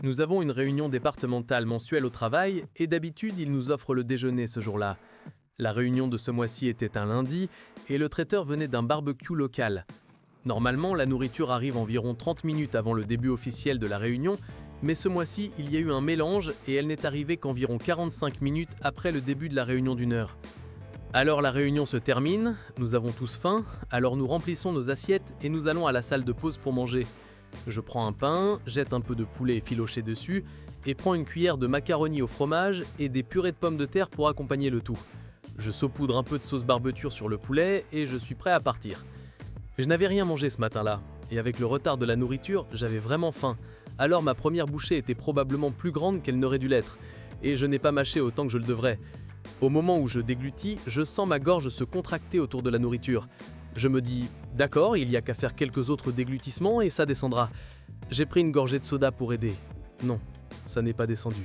Nous avons une réunion départementale mensuelle au travail et d'habitude, ils nous offrent le déjeuner ce jour-là. La réunion de ce mois-ci était un lundi et le traiteur venait d'un barbecue local. Normalement, la nourriture arrive environ 30 minutes avant le début officiel de la réunion, mais ce mois-ci, il y a eu un mélange et elle n'est arrivée qu'environ 45 minutes après le début de la réunion d'une heure. Alors la réunion se termine, nous avons tous faim, alors nous remplissons nos assiettes et nous allons à la salle de pause pour manger. Je prends un pain, jette un peu de poulet effiloché dessus et prends une cuillère de macaroni au fromage et des purées de pommes de terre pour accompagner le tout. Je saupoudre un peu de sauce barbecue sur le poulet et je suis prêt à partir. Je n'avais rien mangé ce matin-là, et avec le retard de la nourriture, j'avais vraiment faim. Alors ma première bouchée était probablement plus grande qu'elle n'aurait dû l'être, et je n'ai pas mâché autant que je le devrais. Au moment où je déglutis, je sens ma gorge se contracter autour de la nourriture. Je me dis, d'accord, il n'y a qu'à faire quelques autres déglutissements et ça descendra. J'ai pris une gorgée de soda pour aider. Non, ça n'est pas descendu.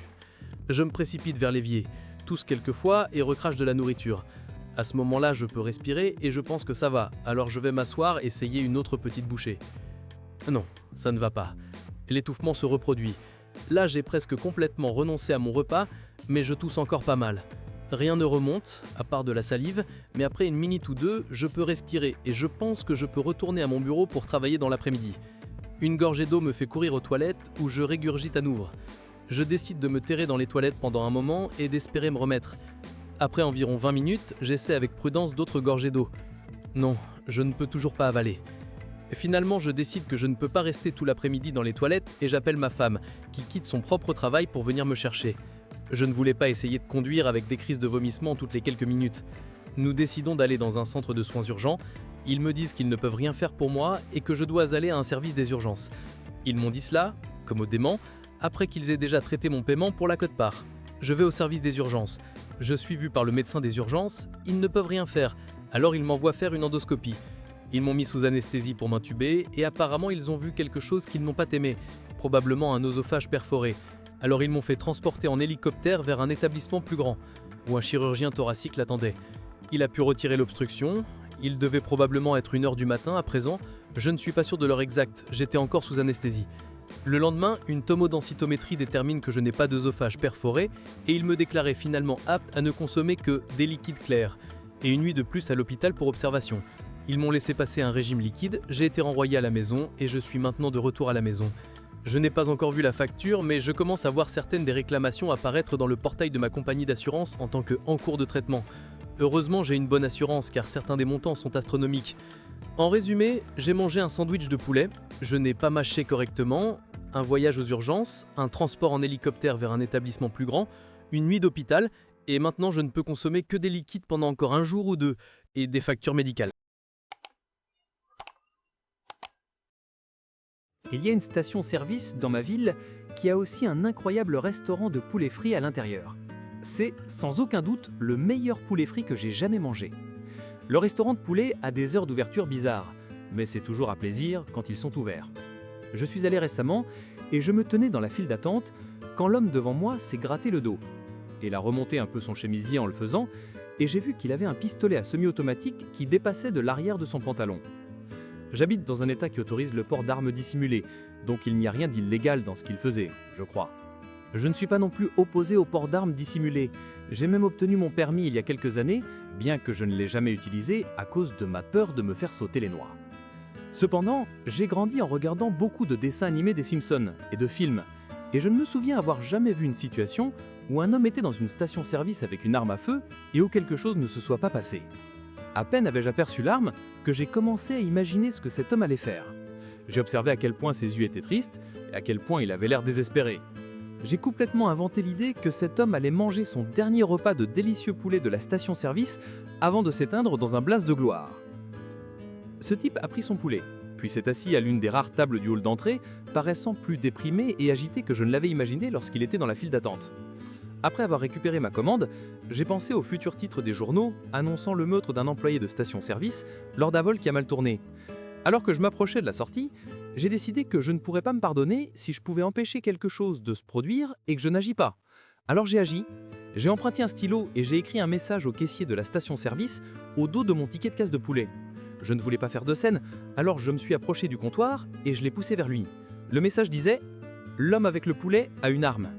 Je me précipite vers l'évier, tousse quelques fois et recrache de la nourriture. À ce moment-là, je peux respirer et je pense que ça va, alors je vais m'asseoir et essayer une autre petite bouchée. Non, ça ne va pas. L'étouffement se reproduit. Là, j'ai presque complètement renoncé à mon repas, mais je tousse encore pas mal. Rien ne remonte, à part de la salive, mais après une minute ou deux, je peux respirer et je pense que je peux retourner à mon bureau pour travailler dans l'après-midi. Une gorgée d'eau me fait courir aux toilettes où je régurgite à nouveau. Je décide de me terrer dans les toilettes pendant un moment et d'espérer me remettre. Après environ 20 minutes, j'essaie avec prudence d'autres gorgées d'eau. Non, je ne peux toujours pas avaler. Finalement, je décide que je ne peux pas rester tout l'après-midi dans les toilettes et j'appelle ma femme, qui quitte son propre travail pour venir me chercher. Je ne voulais pas essayer de conduire avec des crises de vomissement toutes les quelques minutes. Nous décidons d'aller dans un centre de soins urgents. Ils me disent qu'ils ne peuvent rien faire pour moi et que je dois aller à un service des urgences. Ils m'ont dit cela, commodément, après qu'ils aient déjà traité mon paiement pour la quote-part. Je vais au service des urgences. Je suis vu par le médecin des urgences, ils ne peuvent rien faire, alors ils m'envoient faire une endoscopie. Ils m'ont mis sous anesthésie pour m'intuber et apparemment ils ont vu quelque chose qu'ils n'ont pas aimé, probablement un oesophage perforé. Alors ils m'ont fait transporter en hélicoptère vers un établissement plus grand, où un chirurgien thoracique l'attendait. Il a pu retirer l'obstruction, il devait probablement être 1h du matin à présent, je ne suis pas sûr de l'heure exacte, j'étais encore sous anesthésie. Le lendemain, une tomodensitométrie détermine que je n'ai pas d'œsophage perforé et il me déclarait finalement apte à ne consommer que des liquides clairs et une nuit de plus à l'hôpital pour observation. Ils m'ont laissé passer un régime liquide, j'ai été renvoyé à la maison et je suis maintenant de retour à la maison. Je n'ai pas encore vu la facture, mais je commence à voir certaines des réclamations apparaître dans le portail de ma compagnie d'assurance en tant que en cours de traitement. Heureusement, j'ai une bonne assurance car certains des montants sont astronomiques. En résumé, j'ai mangé un sandwich de poulet, je n'ai pas mâché correctement, un voyage aux urgences, un transport en hélicoptère vers un établissement plus grand, une nuit d'hôpital, et maintenant je ne peux consommer que des liquides pendant encore un jour ou deux, et des factures médicales. Il y a une station-service dans ma ville qui a aussi un incroyable restaurant de poulet frit à l'intérieur. C'est sans aucun doute le meilleur poulet frit que j'ai jamais mangé. Le restaurant de poulet a des heures d'ouverture bizarres, mais c'est toujours un plaisir quand ils sont ouverts. Je suis allé récemment et je me tenais dans la file d'attente quand l'homme devant moi s'est gratté le dos. Il a remonté un peu son chemisier en le faisant et j'ai vu qu'il avait un pistolet à semi-automatique qui dépassait de l'arrière de son pantalon. J'habite dans un état qui autorise le port d'armes dissimulées, donc il n'y a rien d'illégal dans ce qu'il faisait, je crois. Je ne suis pas non plus opposé au port d'armes dissimulées. J'ai même obtenu mon permis il y a quelques années, bien que je ne l'ai jamais utilisé à cause de ma peur de me faire sauter les noix. Cependant, j'ai grandi en regardant beaucoup de dessins animés des Simpsons et de films, et je ne me souviens avoir jamais vu une situation où un homme était dans une station-service avec une arme à feu et où quelque chose ne se soit pas passé. À peine avais-je aperçu l'arme que j'ai commencé à imaginer ce que cet homme allait faire. J'ai observé à quel point ses yeux étaient tristes et à quel point il avait l'air désespéré. J'ai complètement inventé l'idée que cet homme allait manger son dernier repas de délicieux poulet de la station-service avant de s'éteindre dans un blaze de gloire. Ce type a pris son poulet, puis s'est assis à l'une des rares tables du hall d'entrée, paraissant plus déprimé et agité que je ne l'avais imaginé lorsqu'il était dans la file d'attente. Après avoir récupéré ma commande, j'ai pensé au futur titre des journaux annonçant le meurtre d'un employé de station-service lors d'un vol qui a mal tourné. Alors que je m'approchais de la sortie, j'ai décidé que je ne pourrais pas me pardonner si je pouvais empêcher quelque chose de se produire et que je n'agis pas. Alors j'ai agi. J'ai emprunté un stylo et j'ai écrit un message au caissier de la station-service au dos de mon ticket de caisse de poulet. Je ne voulais pas faire de scène, alors je me suis approché du comptoir et je l'ai poussé vers lui. Le message disait « l'homme avec le poulet a une arme.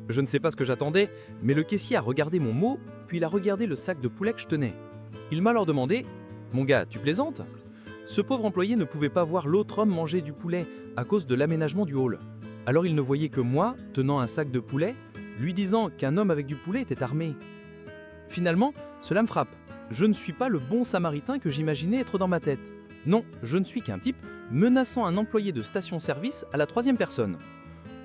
Je ne sais pas ce que j'attendais, mais le caissier a regardé mon mot, puis il a regardé le sac de poulet que je tenais. Il m'a alors demandé « Mon gars, tu plaisantes ?» Ce pauvre employé ne pouvait pas voir l'autre homme manger du poulet à cause de l'aménagement du hall. Alors il ne voyait que moi, tenant un sac de poulet, lui disant qu'un homme avec du poulet était armé. Finalement, cela me frappe. Je ne suis pas le bon samaritain que j'imaginais être dans ma tête. Non, je ne suis qu'un type menaçant un employé de station-service à la troisième personne.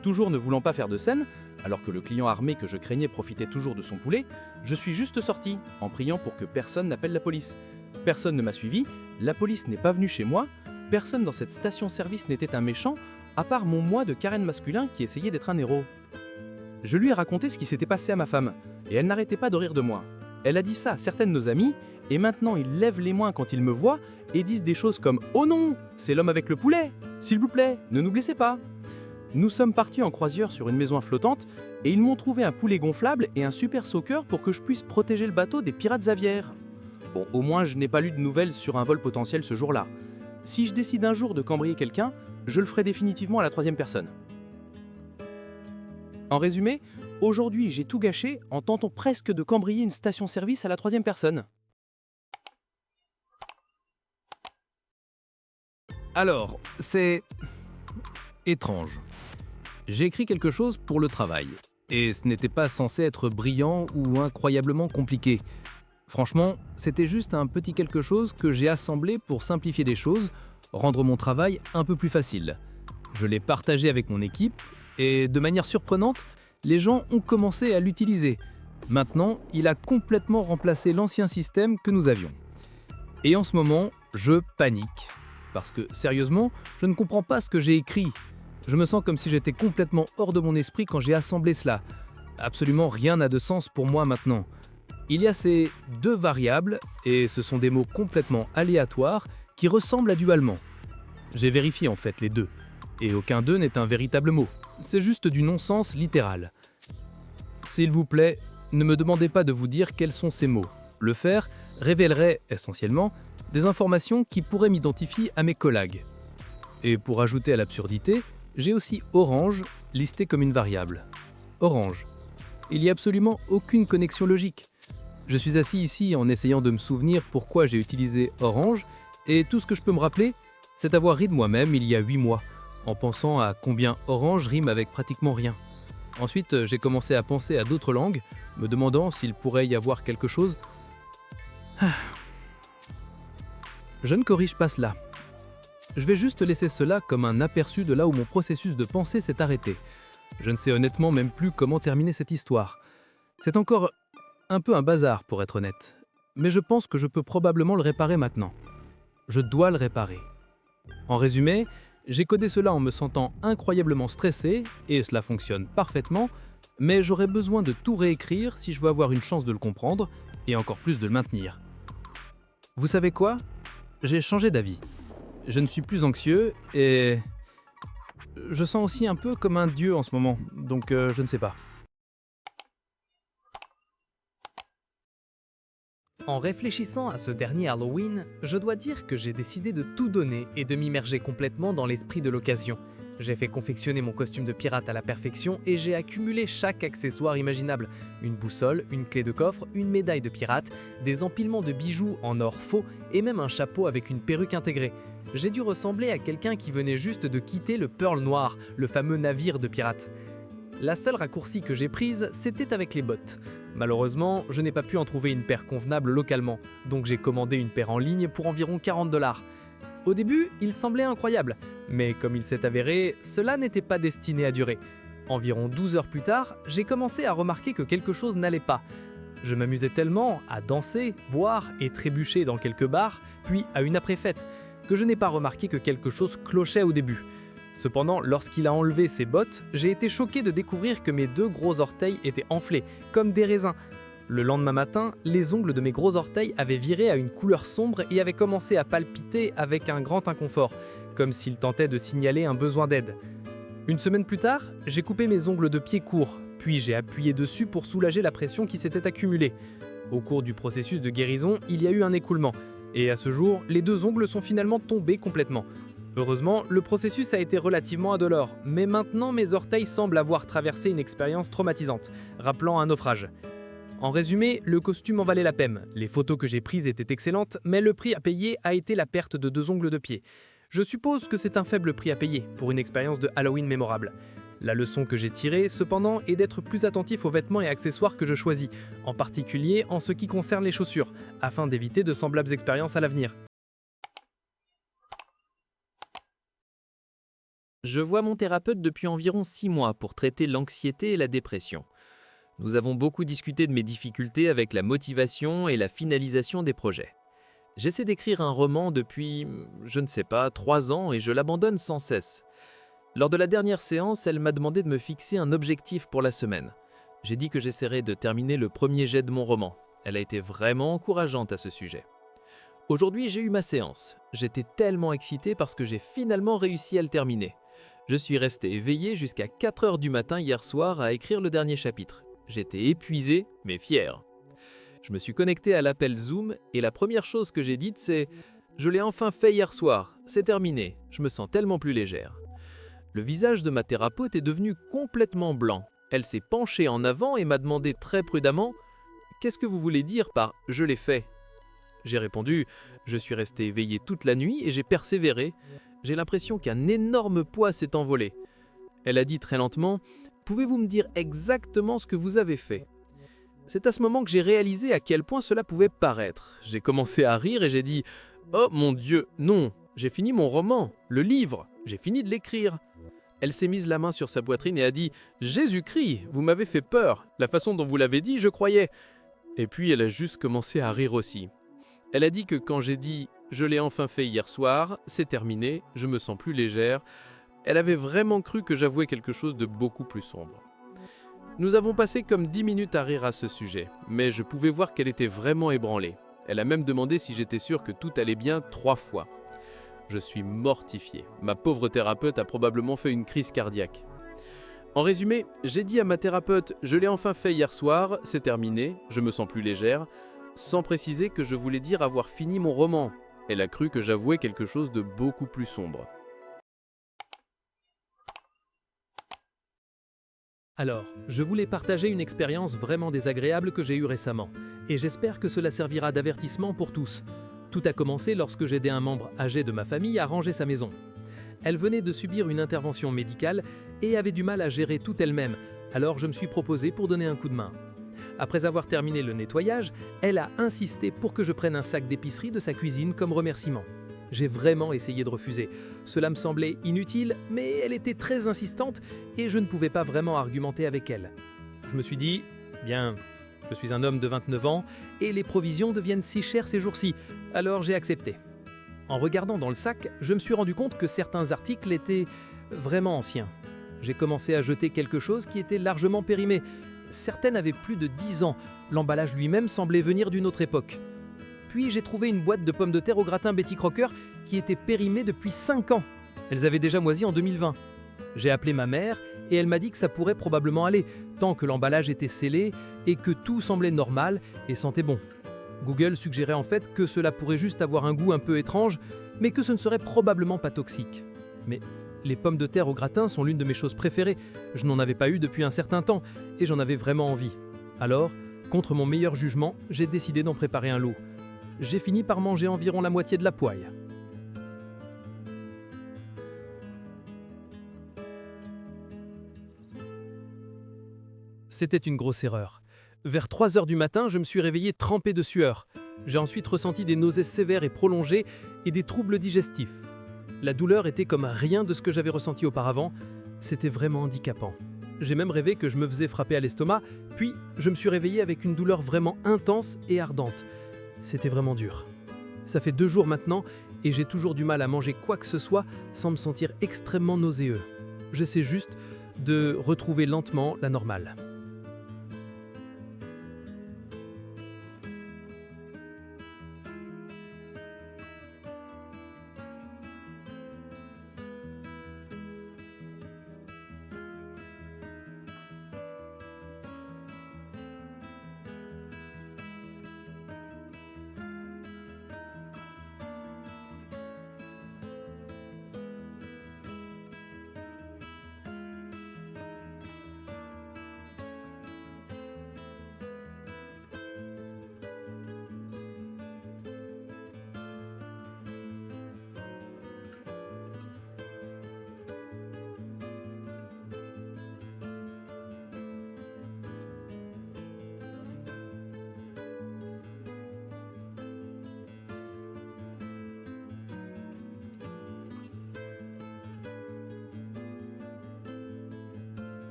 Toujours ne voulant pas faire de scène, alors que le client armé que je craignais profitait toujours de son poulet, je suis juste sorti, en priant pour que personne n'appelle la police. Personne ne m'a suivi, la police n'est pas venue chez moi, personne dans cette station-service n'était un méchant, à part mon moi de Karen masculin qui essayait d'être un héros. Je lui ai raconté ce qui s'était passé à ma femme, et elle n'arrêtait pas de rire de moi. Elle a dit ça à certaines de nos amies, et maintenant ils lèvent les mains quand ils me voient et disent des choses comme « Oh non, c'est l'homme avec le poulet! S'il vous plaît, ne nous blessez pas !» Nous sommes partis en croisière sur une maison flottante et ils m'ont trouvé un poulet gonflable et un super soaker pour que je puisse protéger le bateau des pirates aviaires. Bon, au moins je n'ai pas lu de nouvelles sur un vol potentiel ce jour-là. Si je décide un jour de cambrier quelqu'un, je le ferai définitivement à la troisième personne. En résumé, aujourd'hui j'ai tout gâché en tentant presque de cambrier une station-service à la troisième personne. Alors, c'est étrange. J'ai écrit quelque chose pour le travail, et ce n'était pas censé être brillant ou incroyablement compliqué. Franchement, c'était juste un petit quelque chose que j'ai assemblé pour simplifier les choses, rendre mon travail un peu plus facile. Je l'ai partagé avec mon équipe, et de manière surprenante, les gens ont commencé à l'utiliser. Maintenant, il a complètement remplacé l'ancien système que nous avions. Et en ce moment, je panique. Parce que, sérieusement, je ne comprends pas ce que j'ai écrit. Je me sens comme si j'étais complètement hors de mon esprit quand j'ai assemblé cela. Absolument rien n'a de sens pour moi maintenant. Il y a ces deux variables, et ce sont des mots complètement aléatoires qui ressemblent à du allemand. J'ai vérifié en fait les deux, et aucun d'eux n'est un véritable mot. C'est juste du non-sens littéral. S'il vous plaît, ne me demandez pas de vous dire quels sont ces mots. Le faire révélerait, essentiellement, des informations qui pourraient m'identifier à mes collègues. Et pour ajouter à l'absurdité, j'ai aussi orange listé comme une variable. Orange. Il n'y a absolument aucune connexion logique. Je suis assis ici en essayant de me souvenir pourquoi j'ai utilisé orange, et tout ce que je peux me rappeler, c'est avoir ri de moi-même il y a 8 mois, en pensant à combien orange rime avec pratiquement rien. Ensuite, j'ai commencé à penser à d'autres langues, me demandant s'il pourrait y avoir quelque chose. Je ne corrige pas cela. Je vais juste laisser cela comme un aperçu de là où mon processus de pensée s'est arrêté. Je ne sais honnêtement même plus comment terminer cette histoire. C'est encore un peu un bazar pour être honnête, mais je pense que je peux probablement le réparer maintenant. Je dois le réparer. En résumé, j'ai codé cela en me sentant incroyablement stressé, et cela fonctionne parfaitement, mais j'aurais besoin de tout réécrire si je veux avoir une chance de le comprendre, et encore plus de le maintenir. Vous savez quoi ? J'ai changé d'avis. Je ne suis plus anxieux, et je sens aussi un peu comme un dieu en ce moment, donc je ne sais pas. En réfléchissant à ce dernier Halloween, je dois dire que j'ai décidé de tout donner et de m'immerger complètement dans l'esprit de l'occasion. J'ai fait confectionner mon costume de pirate à la perfection et j'ai accumulé chaque accessoire imaginable. Une boussole, une clé de coffre, une médaille de pirate, des empilements de bijoux en or faux et même un chapeau avec une perruque intégrée. J'ai dû ressembler à quelqu'un qui venait juste de quitter le Pearl Noir, le fameux navire de pirates. La seule raccourcie que j'ai prise, c'était avec les bottes. Malheureusement, je n'ai pas pu en trouver une paire convenable localement, donc j'ai commandé une paire en ligne pour environ 40 $. Au début, il semblait incroyable, mais comme il s'est avéré, cela n'était pas destiné à durer. Environ 12 heures plus tard, j'ai commencé à remarquer que quelque chose n'allait pas. Je m'amusais tellement à danser, boire et trébucher dans quelques bars, puis à une après-fête, que je n'ai pas remarqué que quelque chose clochait au début. Cependant, lorsqu'il a enlevé ses bottes, j'ai été choqué de découvrir que mes 2 gros orteils étaient enflés, comme des raisins. Le lendemain matin, les ongles de mes gros orteils avaient viré à une couleur sombre et avaient commencé à palpiter avec un grand inconfort, comme s'ils tentaient de signaler un besoin d'aide. Une semaine plus tard, j'ai coupé mes ongles de pied courts, puis j'ai appuyé dessus pour soulager la pression qui s'était accumulée. Au cours du processus de guérison, il y a eu un écoulement, et à ce jour, les 2 ongles sont finalement tombés complètement. Heureusement, le processus a été relativement indolore, mais maintenant mes orteils semblent avoir traversé une expérience traumatisante, rappelant un naufrage. En résumé, le costume en valait la peine. Les photos que j'ai prises étaient excellentes, mais le prix à payer a été la perte de 2 ongles de pied. Je suppose que c'est un faible prix à payer pour une expérience de Halloween mémorable. La leçon que j'ai tirée, cependant, est d'être plus attentif aux vêtements et accessoires que je choisis, en particulier en ce qui concerne les chaussures, afin d'éviter de semblables expériences à l'avenir. Je vois mon thérapeute depuis environ 6 mois pour traiter l'anxiété et la dépression. Nous avons beaucoup discuté de mes difficultés avec la motivation et la finalisation des projets. J'essaie d'écrire un roman depuis, je ne sais pas, 3 ans et je l'abandonne sans cesse. Lors de la dernière séance, elle m'a demandé de me fixer un objectif pour la semaine. J'ai dit que j'essaierais de terminer le premier jet de mon roman. Elle a été vraiment encourageante à ce sujet. Aujourd'hui, j'ai eu ma séance. J'étais tellement excité parce que j'ai finalement réussi à le terminer. Je suis resté éveillé jusqu'à 4 heures du matin hier soir à écrire le dernier chapitre. J'étais épuisé, mais fier. Je me suis connecté à l'appel Zoom et la première chose que j'ai dite c'est « Je l'ai enfin fait hier soir, c'est terminé, je me sens tellement plus légère ». Le visage de ma thérapeute est devenu complètement blanc. Elle s'est penchée en avant et m'a demandé très prudemment « Qu'est-ce que vous voulez dire par « je l'ai fait » ?» J'ai répondu « Je suis resté éveillé toute la nuit et j'ai persévéré. J'ai l'impression qu'un énorme poids s'est envolé. » Elle a dit très lentement « Pouvez-vous me dire exactement ce que vous avez fait ?» C'est à ce moment que j'ai réalisé à quel point cela pouvait paraître. J'ai commencé à rire et j'ai dit « Oh mon Dieu, non, j'ai fini mon roman, le livre, j'ai fini de l'écrire. » Elle s'est mise la main sur sa poitrine et a dit « Jésus-Christ, vous m'avez fait peur, la façon dont vous l'avez dit, je croyais. » Et puis elle a juste commencé à rire aussi. Elle a dit que quand j'ai dit « Je l'ai enfin fait hier soir, c'est terminé, je me sens plus légère », elle avait vraiment cru que j'avouais quelque chose de beaucoup plus sombre. Nous avons passé comme 10 minutes à rire à ce sujet, mais je pouvais voir qu'elle était vraiment ébranlée. Elle a même demandé si j'étais sûr que tout allait bien 3 fois. Je suis mortifié. Ma pauvre thérapeute a probablement fait une crise cardiaque. En résumé, j'ai dit à ma thérapeute « Je l'ai enfin fait hier soir, c'est terminé, je me sens plus légère », sans préciser que je voulais dire avoir fini mon roman. Elle a cru que j'avouais quelque chose de beaucoup plus sombre. Alors, je voulais partager une expérience vraiment désagréable que j'ai eue récemment, et j'espère que cela servira d'avertissement pour tous. Tout a commencé lorsque j'aidais un membre âgé de ma famille à ranger sa maison. Elle venait de subir une intervention médicale et avait du mal à gérer tout elle-même, alors je me suis proposé pour donner un coup de main. Après avoir terminé le nettoyage, elle a insisté pour que je prenne un sac d'épicerie de sa cuisine comme remerciement. J'ai vraiment essayé de refuser. Cela me semblait inutile, mais elle était très insistante et je ne pouvais pas vraiment argumenter avec elle. Je me suis dit, bien, je suis un homme de 29 ans et les provisions deviennent si chères ces jours-ci, alors j'ai accepté. En regardant dans le sac, je me suis rendu compte que certains articles étaient vraiment anciens. J'ai commencé à jeter quelque chose qui était largement périmé. Certaines avaient plus de 10 ans, l'emballage lui-même semblait venir d'une autre époque. Puis j'ai trouvé une boîte de pommes de terre au gratin Betty Crocker qui était périmée depuis 5 ans. Elles avaient déjà moisi en 2020. J'ai appelé ma mère et elle m'a dit que ça pourrait probablement aller, tant que l'emballage était scellé et que tout semblait normal et sentait bon. Google suggérait en fait que cela pourrait juste avoir un goût un peu étrange, mais que ce ne serait probablement pas toxique. Mais les pommes de terre au gratin sont l'une de mes choses préférées. Je n'en avais pas eu depuis un certain temps et j'en avais vraiment envie. Alors, contre mon meilleur jugement, j'ai décidé d'en préparer un lot. J'ai fini par manger environ la moitié de la poêle. C'était une grosse erreur. Vers 3 heures du matin, je me suis réveillé trempé de sueur. J'ai ensuite ressenti des nausées sévères et prolongées et des troubles digestifs. La douleur était comme rien de ce que j'avais ressenti auparavant. C'était vraiment handicapant. J'ai même rêvé que je me faisais frapper à l'estomac, puis je me suis réveillé avec une douleur vraiment intense et ardente. C'était vraiment dur. Ça fait 2 jours maintenant et j'ai toujours du mal à manger quoi que ce soit sans me sentir extrêmement nauséeux. J'essaie juste de retrouver lentement la normale.